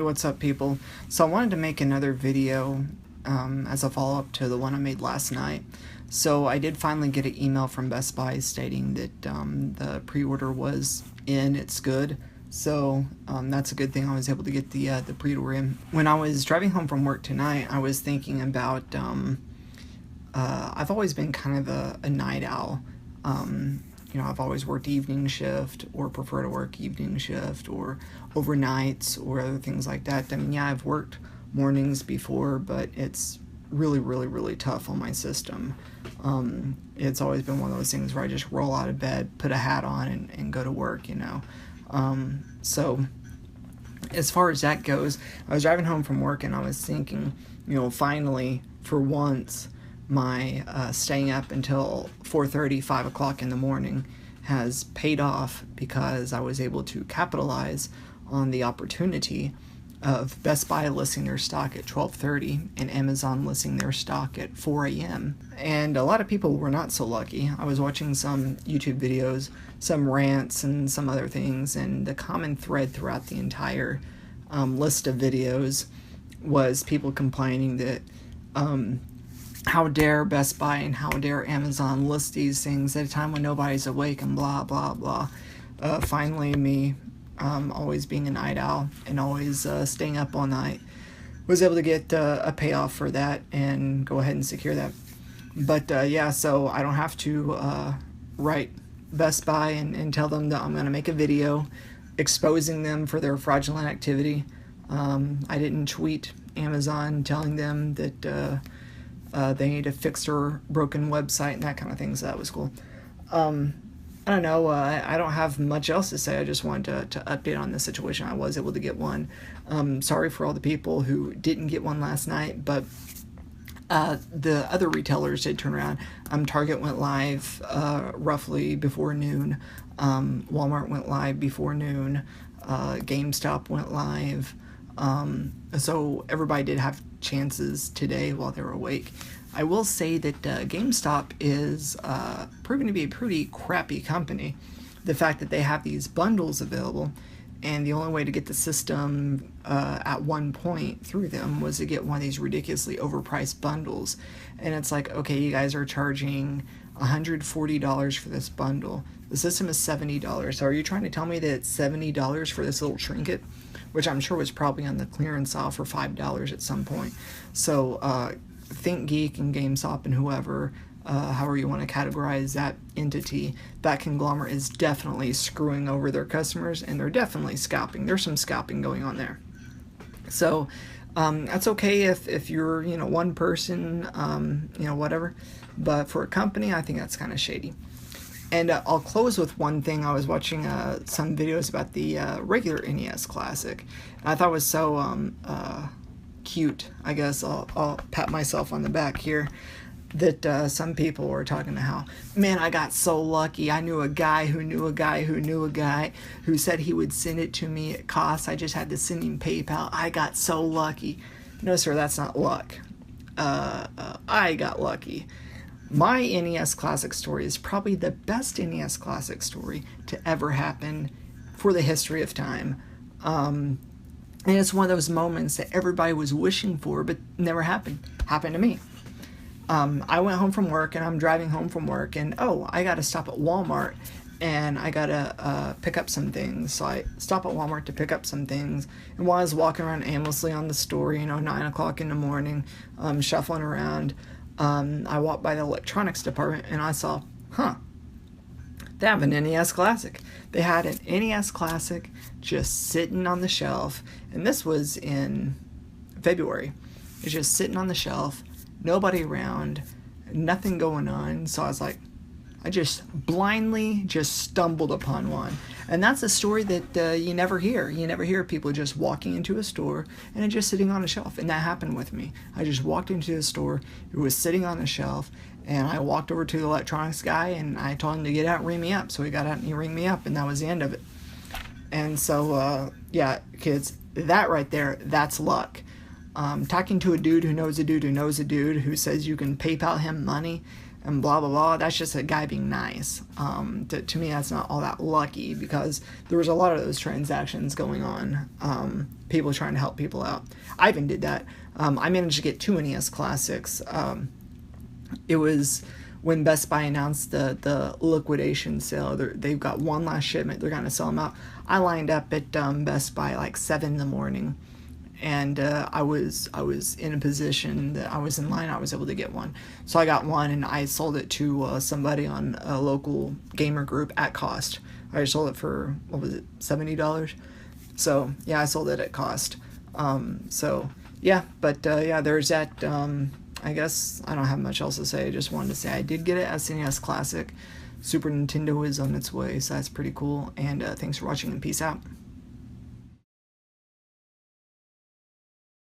Hey, what's up, people? So I wanted to make another video as a follow-up to the one I made last night. So I did finally get an email from Best Buy stating that the pre-order was in, it's good. So that's a good thing. I was able to get the pre-order in. When I was driving home from work tonight, I was thinking about, I've always been kind of a night owl. I've always worked evening shift or prefer to work evening shift or overnights or other things like that. I mean, yeah, I've worked mornings before, but it's really tough on my system. It's always been one of those things where I just roll out of bed, put a hat on, and go to work, So as far as that goes, I was driving home from work and I was thinking, finally, for once, my staying up until 4:30, 5 o'clock in the morning has paid off because I was able to capitalize on the opportunity of Best Buy listing their stock at 12:30 and Amazon listing their stock at 4 a.m. And a lot of people were not so lucky. I was watching some YouTube videos, some rants, and some other things, and the common thread throughout the entire list of videos was people complaining that how dare Best Buy and how dare Amazon list these things at a time when nobody's awake and blah, blah, blah. Finally, me, always being a night owl and always staying up all night, was able to get a payoff for that and go ahead and secure that. But yeah, so I don't have to write Best Buy and tell them that I'm going to make a video exposing them for their fraudulent activity. I didn't tweet Amazon telling them that they need to fix their broken website and that kind of thing, so that was cool. I don't know, I don't have much else to say. I just wanted to update on the situation. I was able to get one. Sorry for all the people who didn't get one last night, but the other retailers did turn around. Target went live roughly before noon. Walmart went live before noon. GameStop went live. So everybody did have chances today while they were awake. I will say that GameStop is proving to be a pretty crappy company. The fact that they have these bundles available, and the only way to get the system at one point through them was to get one of these ridiculously overpriced bundles. And it's like, okay, you guys are charging $140 for this bundle. The system is $70. So are you trying to tell me that it's $70 for this little trinket? Which I'm sure was probably on the clearance aisle for $5 at some point. So ThinkGeek and GameStop and whoever, however you want to categorize that entity, that conglomerate is definitely screwing over their customers, and they're definitely scalping. There's some scalping going on there. So that's okay if you're one person, whatever. But for a company, I think that's kind of shady. And I'll close with one thing. I was watching some videos about the regular NES Classic. And I thought it was so cute. I guess I'll pat myself on the back here. That some people were talking to how, man, I got so lucky. I knew a guy who knew a guy who knew a guy who said he would send it to me at cost. I just had to send him PayPal. I got so lucky. No, sir, that's not luck. I got lucky. My NES Classic story is probably the best NES Classic story to ever happen for the history of time. And it's one of those moments that everybody was wishing for, but never happened. Happened to me. I went home from work, and I'm driving home from work, and I got to stop at Walmart, and I got to pick up some things. So I stop at Walmart to pick up some things, and while I was walking around aimlessly on the store, 9 o'clock in the morning, shuffling around, I walked by the electronics department and I saw, they have an NES Classic. They had an NES Classic just sitting on the shelf, and this was in February. It's just sitting on the shelf, nobody around, nothing going on. So I was like, I just blindly just stumbled upon one. And that's a story that you never hear. You never hear people just walking into a store and it just sitting on a shelf. And that happened with me. I just walked into the store, it was sitting on a shelf, and I walked over to the electronics guy and I told him to get out and ring me up. So he got out and he rang me up, and that was the end of it. And so, yeah, kids, that right there, that's luck. Talking to a dude who knows a dude who knows a dude who says you can PayPal him money, and blah blah blah. That's just a guy being nice. To me, that's not all that lucky, because there was a lot of those transactions going on. People trying to help people out. I even did that. I managed to get 2 NES Classics. It was when Best Buy announced the liquidation sale. They've got one last shipment. They're going to sell them out. I lined up at Best Buy like 7 in the morning, and I was in a position that I was in line. I was able to get one, so I got one, and I sold it to somebody on a local gamer group at cost. I sold it for, what was it, $70? So yeah, I sold it at cost. So yeah, but yeah, there's that. I guess I don't have much else to say. I just wanted to say I did get it as SNES Classic. Super Nintendo is on its way, so that's pretty cool. And thanks for watching, and peace out.